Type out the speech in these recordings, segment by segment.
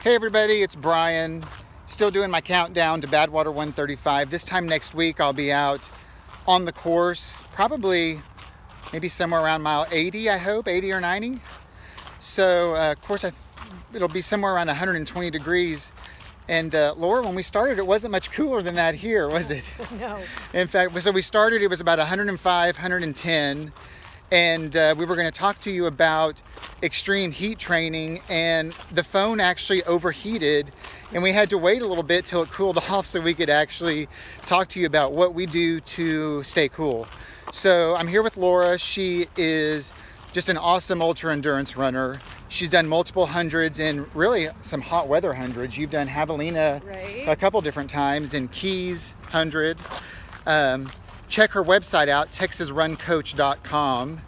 Hey everybody, it's Brian. Still doing my countdown to Badwater135. This time next week I'll be out on the course, probably maybe somewhere around mile 80, I hope, 80 or 90. So of course it'll be somewhere around 120 degrees. And Laura, when we started, it wasn't much cooler than that here, was it? No. In fact, so we started, it was about 105, 110. And we were going to talk to you about extreme heat training, and the phone actually overheated, and we had to wait a little bit till it cooled off so we could actually talk to you about what we do to stay cool. So I'm here with Laura. She is just an awesome ultra endurance runner. She's done multiple hundreds and really some hot weather hundreds. You've done Javelina a couple different times, and Keys 100. Check her website out, texasruncoach.com.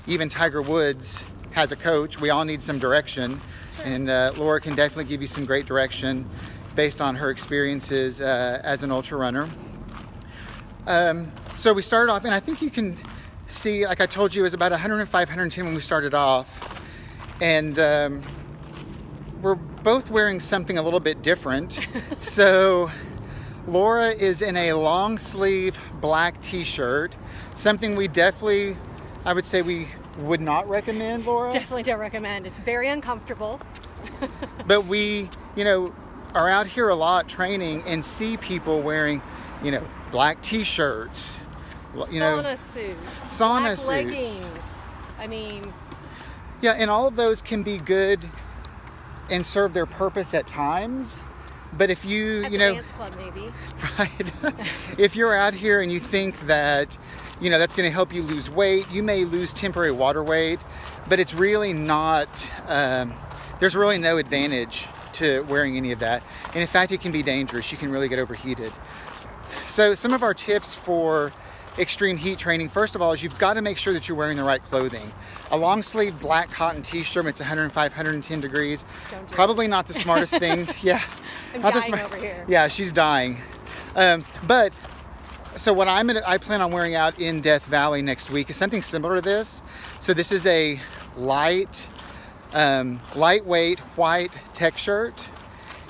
Even Tiger Woods has a coach. We all need some direction. Sure. And Laura can definitely give you some great direction based on her experiences as an ultra runner. So we started off, and I think you can see, like I told you, it was about 105, 110 when we started off. And we're both wearing something a little bit different. So Laura is in a long sleeve black t-shirt, something we definitely, I would say we would not recommend, Laura. Definitely don't recommend. It's very uncomfortable. But we, are out here a lot training and see people wearing, black t-shirts, sauna suits, sauna suits, leggings. Yeah, and all of those can be good and serve their purpose at times. But if you, at the dance club maybe. Right. If you're out here and you think that, that's going to help you lose weight, you may lose temporary water weight, but it's really not, there's really no advantage to wearing any of that. And in fact, it can be dangerous. You can really get overheated. So some of our tips for extreme heat training, first of all, is you've got to make sure that you're wearing the right clothing. A long sleeve black cotton t-shirt when it's 105, 110 degrees, probably not the smartest thing. Yeah. I'm dying over here. Yeah, she's dying. But so what I plan on wearing out in Death Valley next week is something similar to this. So this is a lightweight white tech shirt.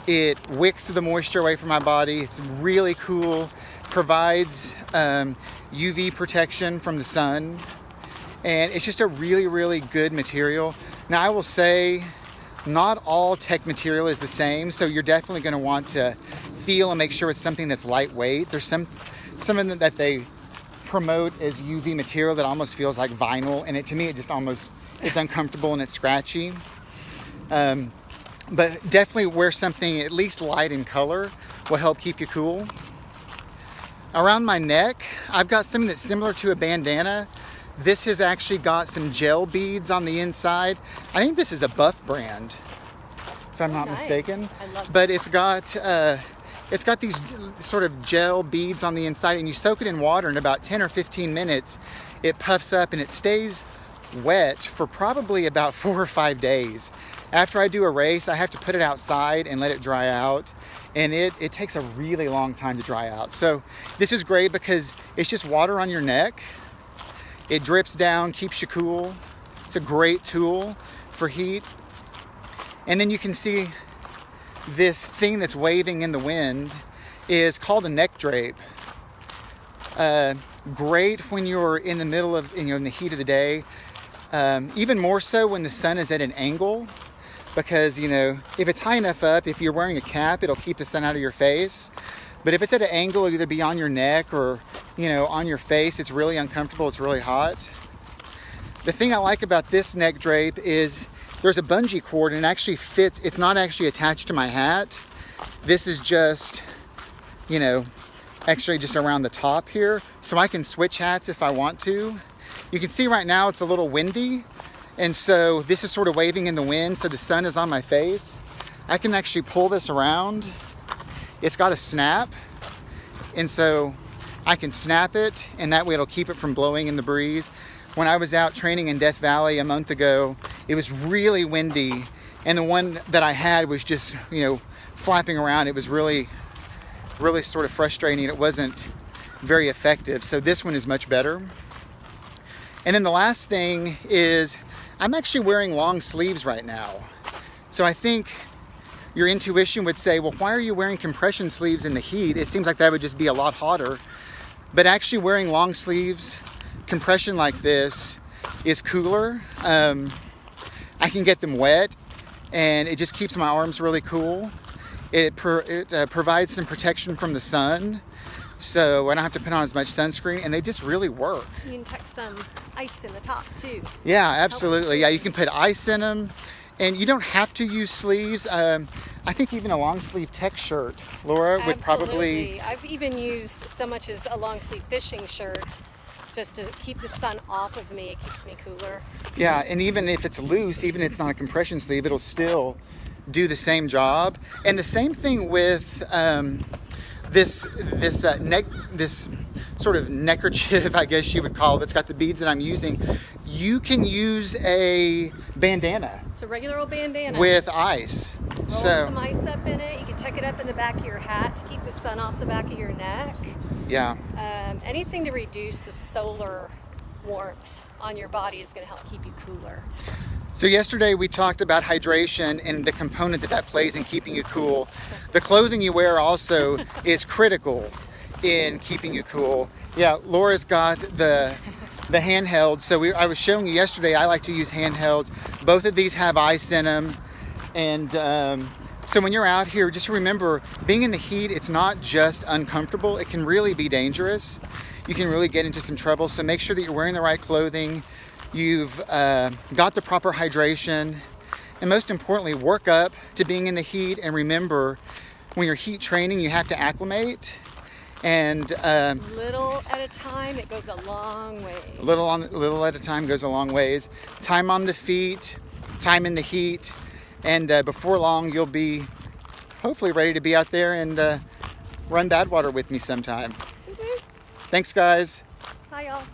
It wicks the moisture away from my body. It's really cool. Provides UV protection from the sun. And it's just a really, really good material. Now I will say, not all tech material is the same, so you're definitely going to want to feel and make sure it's something that's lightweight. There's something that they promote as UV material that almost feels like vinyl, and to me it just almost, it's uncomfortable and it's scratchy. But definitely wear something at least light in color, will help keep you cool. Around my neck, I've got something that's similar to a bandana. This has actually got some gel beads on the inside. I think this is a Buff brand, if I'm not mistaken. I love but it's got these sort of gel beads on the inside, and you soak it in water in about 10 or 15 minutes. It puffs up and it stays wet for probably about 4 or 5 days. After I do a race, I have to put it outside and let it dry out. And it takes a really long time to dry out. So this is great because it's just water on your neck. It drips down, keeps you cool. It's a great tool for heat. And then you can see this thing that's waving in the wind is called a neck drape. Great when you're in the middle of, in the heat of the day. Even more so when the sun is at an angle. Because, if it's high enough up, if you're wearing a cap, it'll keep the sun out of your face. But if it's at an angle, it'll either be on your neck or, on your face, it's really uncomfortable, it's really hot. The thing I like about this neck drape is there's a bungee cord and it actually fits. It's not actually attached to my hat. This is just, actually just around the top here. So I can switch hats if I want to. You can see right now it's a little windy. And so this is sort of waving in the wind, so the sun is on my face. I can actually pull this around. It's got a snap, and so I can snap it, and that way it'll keep it from blowing in the breeze. When I was out training in Death Valley a month ago, it was really windy, and the one that I had was just, flapping around. It was really, really sort of frustrating. It wasn't very effective, so this one is much better. And then the last thing is I'm actually wearing long sleeves right now. So I think your intuition would say, well, why are you wearing compression sleeves in the heat? It seems like that would just be a lot hotter. But actually wearing long sleeves, compression like this is cooler. I can get them wet and it just keeps my arms really cool. It provides some protection from the sun, so I don't have to put on as much sunscreen, and they just really work. You can tuck some ice in the top too. Yeah, absolutely. Yeah, you can put ice in them, and you don't have to use sleeves. I think even a long sleeve tech shirt, Laura, would probably... I've even used so much as a long sleeve fishing shirt just to keep the sun off of me. It keeps me cooler. Yeah, and even if it's loose, even if it's not a compression sleeve, it'll still do the same job. And the same thing with this sort of neckerchief, I guess you would call it, that's got the beads that I'm using. You can use a bandana. It's a regular old bandana. With ice. Roll some ice up in it. You can tuck it up in the back of your hat to keep the sun off the back of your neck. Yeah. Anything to reduce the solar warmth on your body is going to help keep you cooler. So yesterday we talked about hydration and the component that plays in keeping you cool. The clothing you wear also is critical in keeping you cool. Yeah, Laura's got the handheld. So I was showing you yesterday, I like to use handhelds. Both of these have ice in them. And so when you're out here, just remember, being in the heat, it's not just uncomfortable. It can really be dangerous. You can really get into some trouble. So make sure that you're wearing the right clothing. You've got the proper hydration, and most importantly, work up to being in the heat. And remember, when you're heat training, you have to acclimate, and little at a time, it goes a long way. Little at a time goes a long ways. Time on the feet, time in the heat, and before long, you'll be hopefully ready to be out there and run Badwater with me sometime. Mm-hmm. Thanks, guys. Bye, y'all.